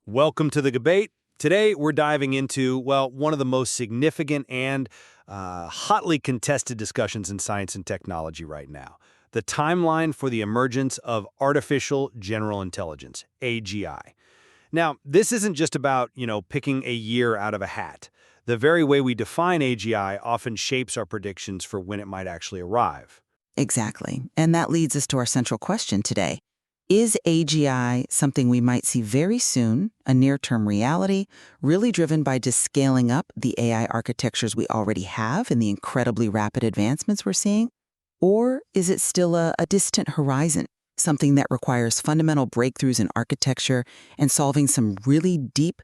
Welcome to the debate. Today, we're diving into, well, one of the most significant and hotly contested discussions in science and technology right now, the timeline for the emergence of artificial general intelligence, AGI. Now, this isn't just about, picking a year out of a hat. The very way we define AGI often shapes our predictions for when it might actually arrive. Exactly. And that leads us to our central question today. Is AGI something we might see very soon, a near-term reality, really driven by just scaling up the AI architectures we already have and the incredibly rapid advancements we're seeing? Or is it still a distant horizon, something that requires fundamental breakthroughs in architecture and solving some really deep,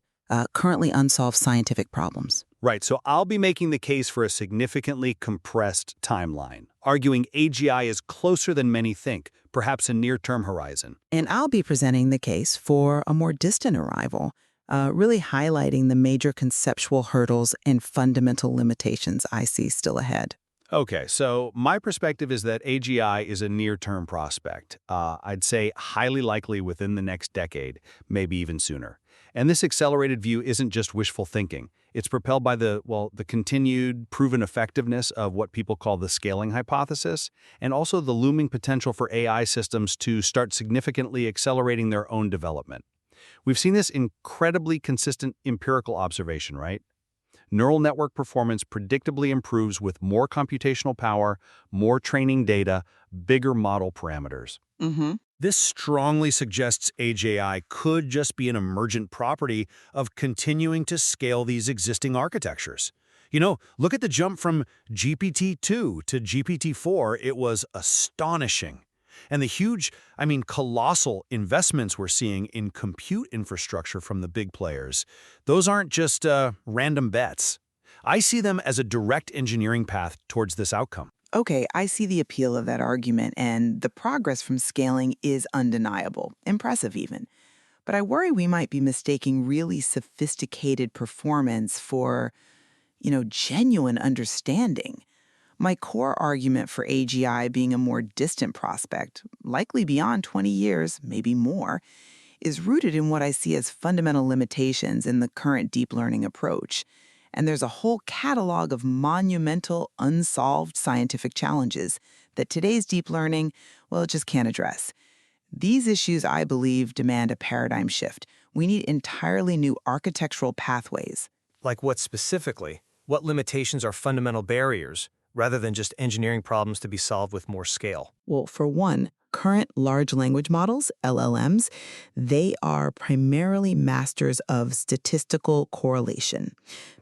currently unsolved scientific problems? Right, so I'll be making the case for a significantly compressed timeline, arguing AGI is closer than many think, perhaps a near-term horizon. And I'll be presenting the case for a more distant arrival, really highlighting the major conceptual hurdles and fundamental limitations I see still ahead. Okay, so my perspective is that AGI is a near-term prospect. I'd say highly likely within the next decade, maybe even sooner. And this accelerated view isn't just wishful thinking. It's propelled by the continued proven effectiveness of what people call the scaling hypothesis, and also the looming potential for AI systems to start significantly accelerating their own development. We've seen this incredibly consistent empirical observation, right? Neural network performance predictably improves with more computational power, more training data, bigger model parameters. Mm-hmm. This strongly suggests AGI could just be an emergent property of continuing to scale these existing architectures. Look at the jump from GPT-2 to GPT-4. It was astonishing. And the huge, colossal investments we're seeing in compute infrastructure from the big players, those aren't just random bets. I see them as a direct engineering path towards this outcome. Okay, I see the appeal of that argument, and the progress from scaling is undeniable, impressive even. But I worry we might be mistaking really sophisticated performance for, genuine understanding. My core argument for AGI being a more distant prospect, likely beyond 20 years, maybe more, is rooted in what I see as fundamental limitations in the current deep learning approach. And there's a whole catalog of monumental, unsolved scientific challenges that today's deep learning, well, it just can't address. These issues, I believe, demand a paradigm shift. We need entirely new architectural pathways. Like what specifically? What limitations are fundamental barriers, rather than just engineering problems to be solved with more scale? Well, for one, current large language models, LLMs, they are primarily masters of statistical correlation,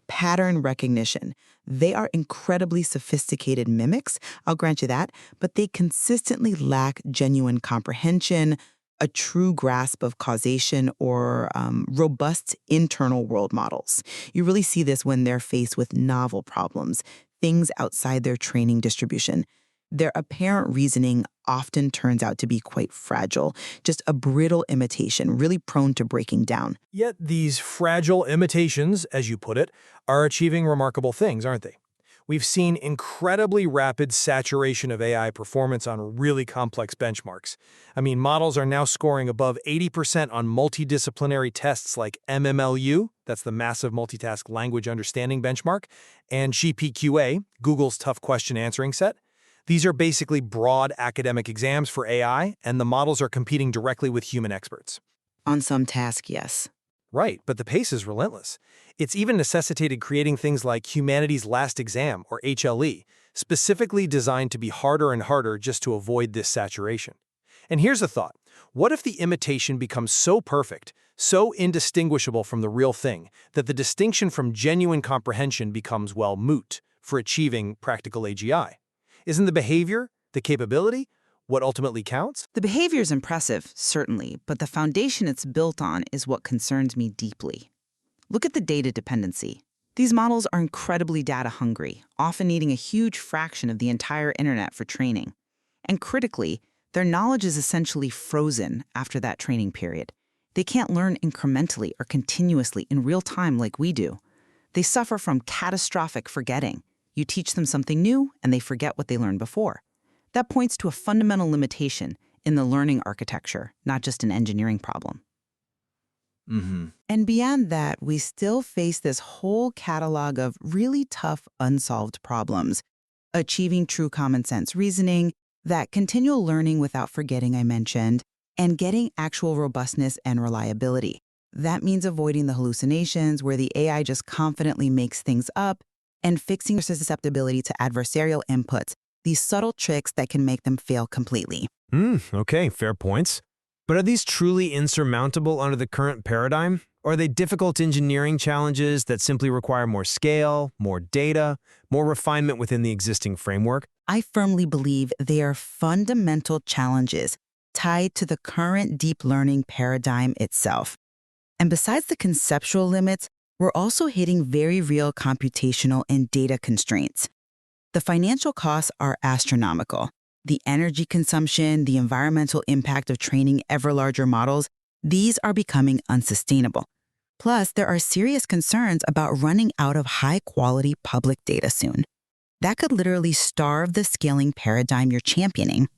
pattern recognition. They are incredibly sophisticated mimics, I'll grant you that, but they consistently lack genuine comprehension, a true grasp of causation, or robust internal world models. You really see this when they're faced with novel problems, things outside their training distribution. Their apparent reasoning often turns out to be quite fragile, just a brittle imitation, really prone to breaking down. Yet these fragile imitations, as you put it, are achieving remarkable things, aren't they? We've seen incredibly rapid saturation of AI performance on really complex benchmarks. Models are now scoring above 80% on multidisciplinary tests like MMLU, that's the Massive Multitask Language Understanding benchmark, and GPQA, Google's Tough Question Answering Set. These are basically broad academic exams for AI, and the models are competing directly with human experts. On some task, yes. Right, but the pace is relentless. It's even necessitated creating things like Humanity's Last Exam, or HLE, specifically designed to be harder and harder just to avoid this saturation. And here's a thought. What if the imitation becomes so perfect, so indistinguishable from the real thing, that the distinction from genuine comprehension becomes, moot for achieving practical AGI? Isn't the behavior, the capability, what ultimately counts? The behavior is impressive, certainly, but the foundation it's built on is what concerns me deeply. Look at the data dependency. These models are incredibly data hungry, often needing a huge fraction of the entire internet for training. And critically, their knowledge is essentially frozen after that training period. They can't learn incrementally or continuously in real time like we do. They suffer from catastrophic forgetting. You teach them something new, and they forget what they learned before. That points to a fundamental limitation in the learning architecture, not just an engineering problem. And beyond that, we still face this whole catalog of really tough, unsolved problems. Achieving true common sense reasoning, that continual learning without forgetting I mentioned, and getting actual robustness and reliability. That means avoiding the hallucinations where the AI just confidently makes things up and fixing their susceptibility to adversarial inputs, these subtle tricks that can make them fail completely. Okay, fair points. But are these truly insurmountable under the current paradigm? Or are they difficult engineering challenges that simply require more scale, more data, more refinement within the existing framework? I firmly believe they are fundamental challenges tied to the current deep learning paradigm itself. And besides the conceptual limits, we're also hitting very real computational and data constraints. The financial costs are astronomical. The energy consumption, the environmental impact of training ever larger models, these are becoming unsustainable. Plus, there are serious concerns about running out of high-quality public data soon. That could literally starve the scaling paradigm you're championing.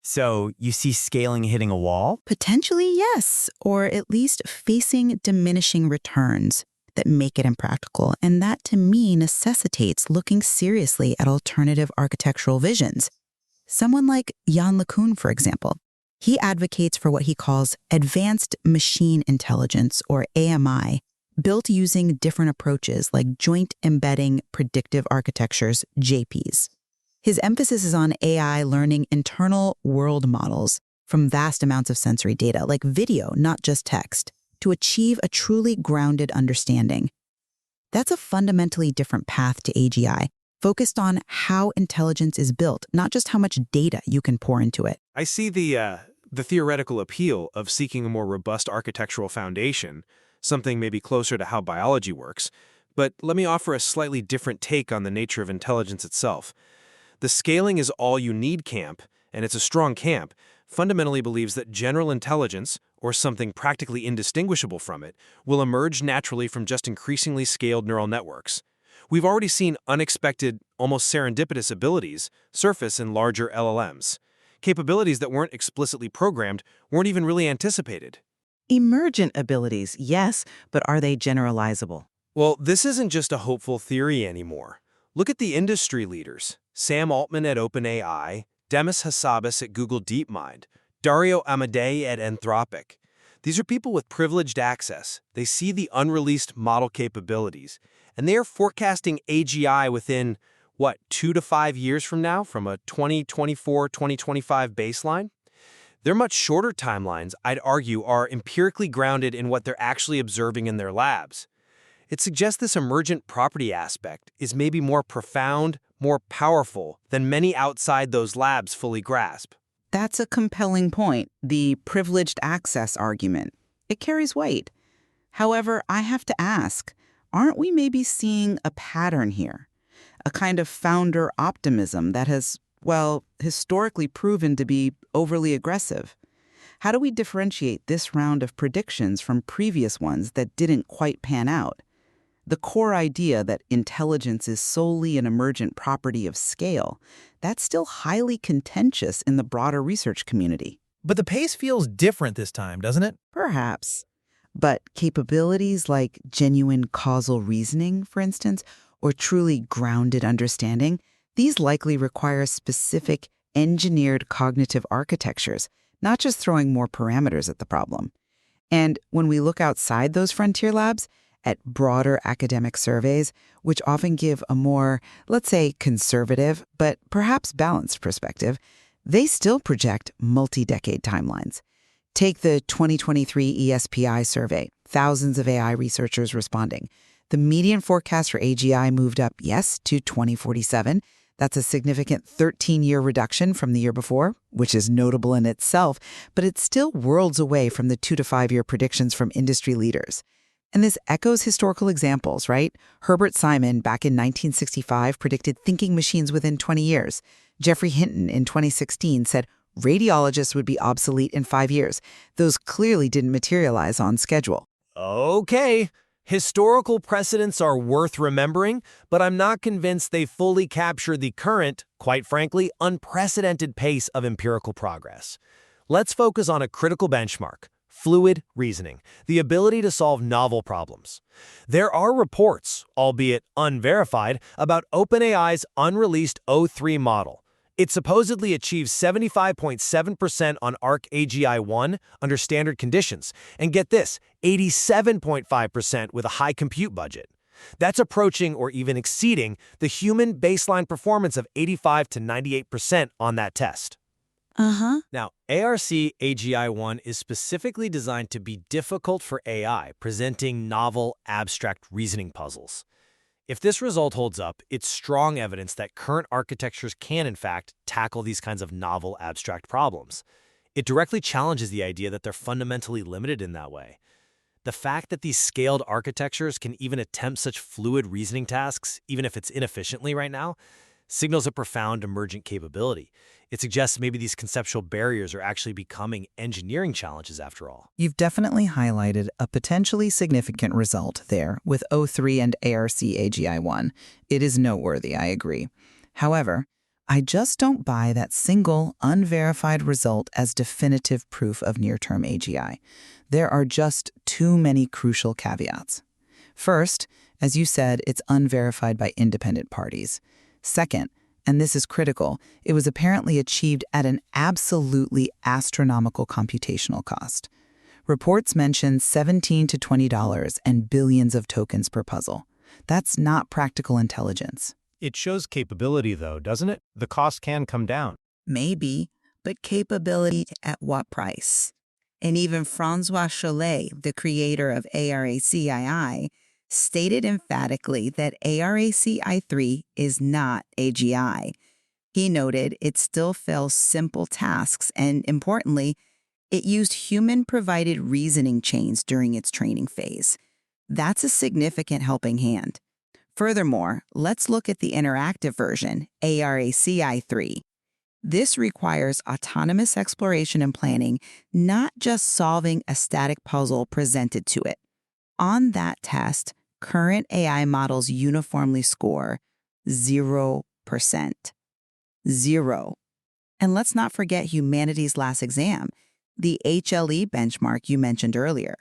So, you see scaling hitting a wall? Potentially, yes, or at least facing diminishing returns that make it impractical. And that, to me, necessitates looking seriously at alternative architectural visions. Someone like Jan LeCun, for example, he advocates for what he calls advanced machine intelligence, or AMI, built using different approaches like joint embedding predictive architectures, JPs. His emphasis is on AI learning internal world models from vast amounts of sensory data, like video, not just text, to achieve a truly grounded understanding. That's a fundamentally different path to AGI, focused on how intelligence is built, not just how much data you can pour into it. I see the theoretical appeal of seeking a more robust architectural foundation, something maybe closer to how biology works, but let me offer a slightly different take on the nature of intelligence itself. The scaling is all you need camp, and it's a strong camp, fundamentally believes that general intelligence, or something practically indistinguishable from it, will emerge naturally from just increasingly scaled neural networks. We've already seen unexpected, almost serendipitous abilities surface in larger LLMs. Capabilities that weren't explicitly programmed weren't even really anticipated. Emergent abilities, yes, but are they generalizable? Well, this isn't just a hopeful theory anymore. Look at the industry leaders. Sam Altman at OpenAI, Demis Hassabis at Google DeepMind, Dario Amodei at Anthropic. These are people with privileged access. They see the unreleased model capabilities, and they are forecasting AGI within, 2 to 5 years from now, from a 2024-2025 baseline? Their much shorter timelines, I'd argue, are empirically grounded in what they're actually observing in their labs. It suggests this emergent property aspect is maybe more profound, more powerful than many outside those labs fully grasp. That's a compelling point, the privileged access argument. It carries weight. However, I have to ask, aren't we maybe seeing a pattern here? A kind of founder optimism that has, historically proven to be overly aggressive. How do we differentiate this round of predictions from previous ones that didn't quite pan out? The core idea that intelligence is solely an emergent property of scale, that's still highly contentious in the broader research community. But the pace feels different this time, doesn't it? Perhaps. But capabilities like genuine causal reasoning, for instance, or truly grounded understanding, these likely require specific engineered cognitive architectures, not just throwing more parameters at the problem. And when we look outside those frontier labs, at broader academic surveys, which often give a more, let's say, conservative, but perhaps balanced perspective, they still project multi-decade timelines. Take the 2023 ESPI survey, thousands of AI researchers responding. The median forecast for AGI moved up, yes, to 2047. That's a significant 13-year reduction from the year before, which is notable in itself, but it's still worlds away from the 2 to 5 year predictions from industry leaders. And this echoes historical examples, right? Herbert Simon, back in 1965, predicted thinking machines within 20 years. Geoffrey Hinton, in 2016, said radiologists would be obsolete in 5 years. Those clearly didn't materialize on schedule. Okay. Historical precedents are worth remembering, but I'm not convinced they fully capture the current, quite frankly, unprecedented pace of empirical progress. Let's focus on a critical benchmark: fluid reasoning, the ability to solve novel problems. There are reports, albeit unverified, about OpenAI's unreleased O3 model. It supposedly achieves 75.7% on ARC-AGI 1 under standard conditions, and get this, 87.5% with a high compute budget. That's approaching or even exceeding the human baseline performance of 85 to 98% on that test. Now, ARC-AGI 1 is specifically designed to be difficult for AI, presenting novel, abstract reasoning puzzles. If this result holds up, it's strong evidence that current architectures can, in fact, tackle these kinds of novel, abstract problems. It directly challenges the idea that they're fundamentally limited in that way. The fact that these scaled architectures can even attempt such fluid reasoning tasks, even if it's inefficiently right now, signals a profound emergent capability. It suggests maybe these conceptual barriers are actually becoming engineering challenges after all. You've definitely highlighted a potentially significant result there with O3 and ARC-AGI 1. It is noteworthy, I agree. However, I just don't buy that single, unverified result as definitive proof of near-term AGI. There are just too many crucial caveats. First, as you said, it's unverified by independent parties. Second, and this is critical, it was apparently achieved at an absolutely astronomical computational cost. Reports mention $17 to $20 and billions of tokens per puzzle. That's not practical intelligence. It shows capability, though, doesn't it? The cost can come down. Maybe, but capability at what price? And even Francois Chollet, the creator of ARC-AGI, stated emphatically that ARC-AGI 3 is not AGI. He noted it still fails simple tasks and, importantly, it used human-provided reasoning chains during its training phase. That's a significant helping hand. Furthermore, let's look at the interactive version, ARC-AGI 3. This requires autonomous exploration and planning, not just solving a static puzzle presented to it. On that test, current AI models uniformly score 0%. 0. And let's not forget humanity's last exam, the HLE benchmark you mentioned earlier.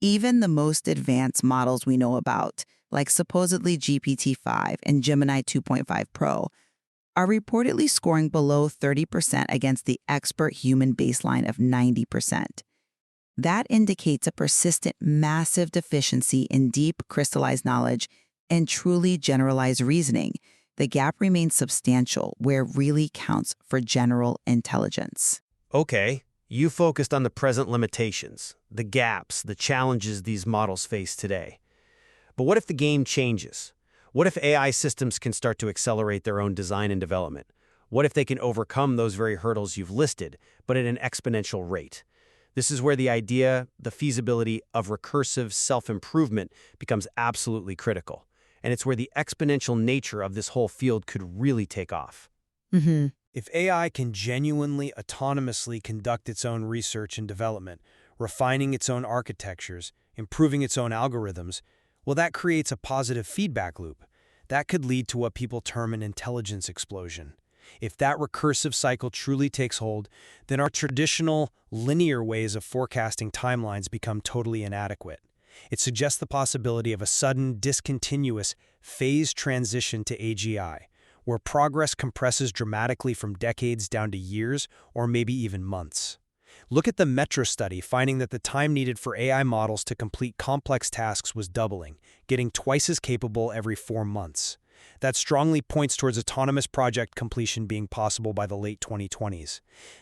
Even the most advanced models we know about, like supposedly GPT-5 and Gemini 2.5 Pro, are reportedly scoring below 30% against the expert human baseline of 90%. That indicates a persistent, massive deficiency in deep, crystallized knowledge and truly generalized reasoning. The gap remains substantial where it really counts for general intelligence. Okay, you focused on the present limitations, the gaps, the challenges these models face today. But what if the game changes? What if AI systems can start to accelerate their own design and development? What if they can overcome those very hurdles you've listed, but at an exponential rate? This is where the idea, the feasibility of recursive self-improvement becomes absolutely critical. And it's where the exponential nature of this whole field could really take off. If AI can genuinely autonomously conduct its own research and development, refining its own architectures, improving its own algorithms, well, that creates a positive feedback loop. That could lead to what people term an intelligence explosion. If that recursive cycle truly takes hold, then our traditional, linear ways of forecasting timelines become totally inadequate. It suggests the possibility of a sudden, discontinuous, phased transition to AGI, where progress compresses dramatically from decades down to years or maybe even months. Look at the Metro study, finding that the time needed for AI models to complete complex tasks was doubling, getting twice as capable every 4 months. That strongly points towards autonomous project completion being possible by the late 2020s.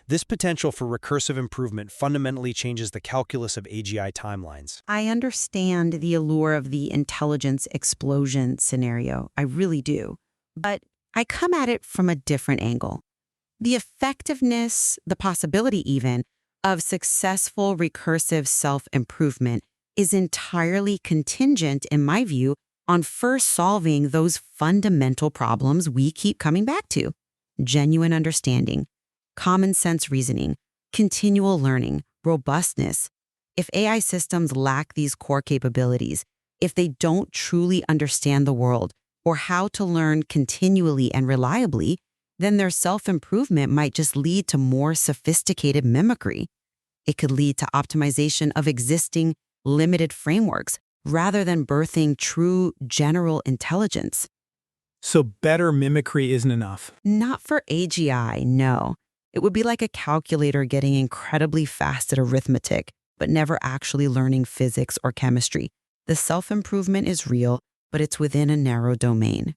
This potential for recursive improvement fundamentally changes the calculus of AGI timelines. I understand the allure of the intelligence explosion scenario. I really do. But I come at it from a different angle. The effectiveness, the possibility even, of successful recursive self-improvement is entirely contingent, in my view, on first solving those fundamental problems we keep coming back to: genuine understanding, common sense reasoning, continual learning, robustness. If AI systems lack these core capabilities, if they don't truly understand the world or how to learn continually and reliably, then their self-improvement might just lead to more sophisticated mimicry. It could lead to optimization of existing limited frameworks rather than birthing true general intelligence. So better mimicry isn't enough. Not for AGI, no. It would be like a calculator getting incredibly fast at arithmetic, but never actually learning physics or chemistry. The self-improvement is real, but it's within a narrow domain.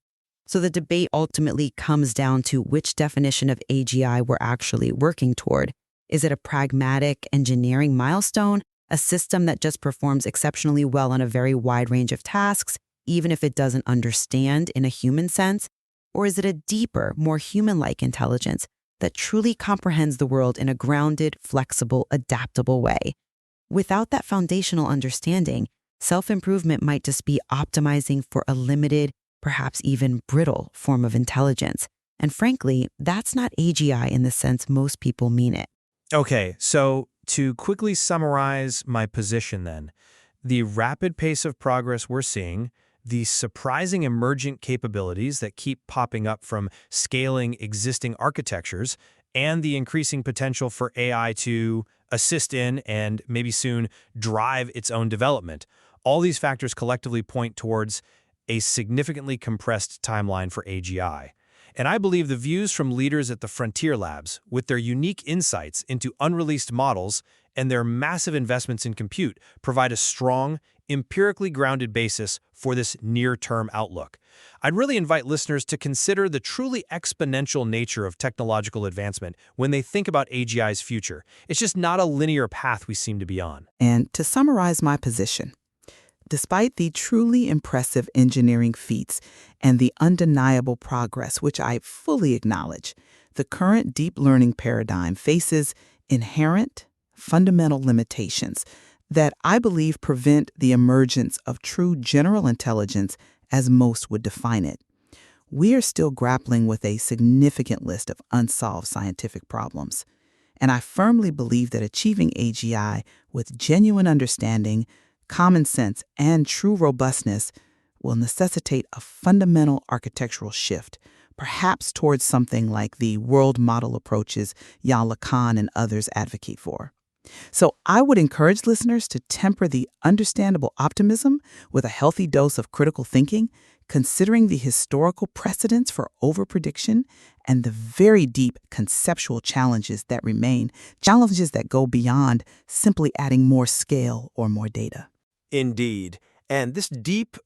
So the debate ultimately comes down to which definition of AGI we're actually working toward. Is it a pragmatic engineering milestone, a system that just performs exceptionally well on a very wide range of tasks, even if it doesn't understand in a human sense? Or is it a deeper, more human-like intelligence that truly comprehends the world in a grounded, flexible, adaptable way? Without that foundational understanding, self-improvement might just be optimizing for a limited, perhaps even brittle form of intelligence. And frankly, that's not AGI in the sense most people mean it. Okay, so to quickly summarize my position then, the rapid pace of progress we're seeing, the surprising emergent capabilities that keep popping up from scaling existing architectures, and the increasing potential for AI to assist in and maybe soon drive its own development. All these factors collectively point towards a significantly compressed timeline for AGI. And I believe the views from leaders at the Frontier Labs, with their unique insights into unreleased models and their massive investments in compute, provide a strong, empirically grounded basis for this near-term outlook. I'd really invite listeners to consider the truly exponential nature of technological advancement when they think about AGI's future. It's just not a linear path we seem to be on. And to summarize my position, despite the truly impressive engineering feats and the undeniable progress, which I fully acknowledge, the current deep learning paradigm faces inherent, fundamental limitations that I believe prevent the emergence of true general intelligence as most would define it. We are still grappling with a significant list of unsolved scientific problems, and I firmly believe that achieving AGI with genuine understanding, common sense, and true robustness will necessitate a fundamental architectural shift, perhaps towards something like the world model approaches Yan LeCun and others advocate for. So I would encourage listeners to temper the understandable optimism with a healthy dose of critical thinking, considering the historical precedents for overprediction and the very deep conceptual challenges that remain, challenges that go beyond simply adding more scale or more data. Indeed. And this deep,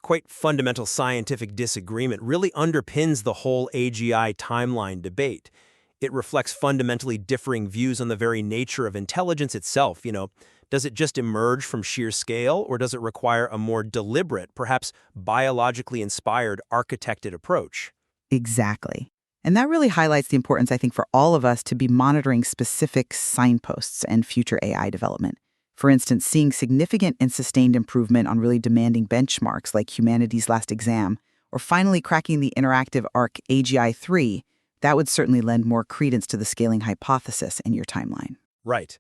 quite fundamental scientific disagreement really underpins the whole AGI timeline debate. It reflects fundamentally differing views on the very nature of intelligence itself. Does it just emerge from sheer scale, or does it require a more deliberate, perhaps biologically inspired, architected approach? Exactly. And that really highlights the importance, I think, for all of us to be monitoring specific signposts and future AI development. For instance, seeing significant and sustained improvement on really demanding benchmarks like humanity's last exam, or finally cracking the interactive ARC-AGI 3, that would certainly lend more credence to the scaling hypothesis in your timeline. Right.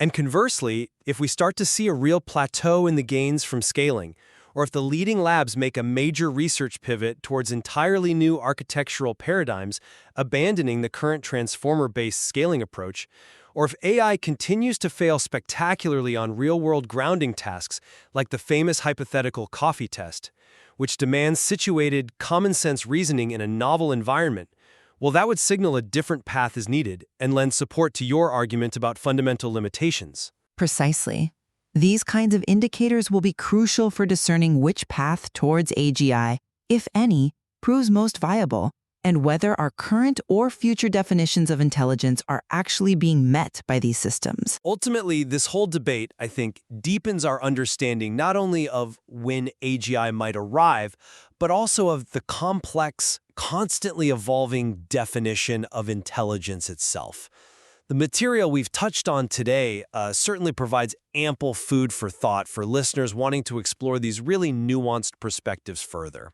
And conversely, if we start to see a real plateau in the gains from scaling, or if the leading labs make a major research pivot towards entirely new architectural paradigms, abandoning the current transformer-based scaling approach, or if AI continues to fail spectacularly on real-world grounding tasks like the famous hypothetical coffee test, which demands situated, common-sense reasoning in a novel environment, well, that would signal a different path is needed and lend support to your argument about fundamental limitations. Precisely. These kinds of indicators will be crucial for discerning which path towards AGI, if any, proves most viable, and whether our current or future definitions of intelligence are actually being met by these systems. Ultimately, this whole debate, I think, deepens our understanding not only of when AGI might arrive, but also of the complex, constantly evolving definition of intelligence itself. The material we've touched on today certainly provides ample food for thought for listeners wanting to explore these really nuanced perspectives further.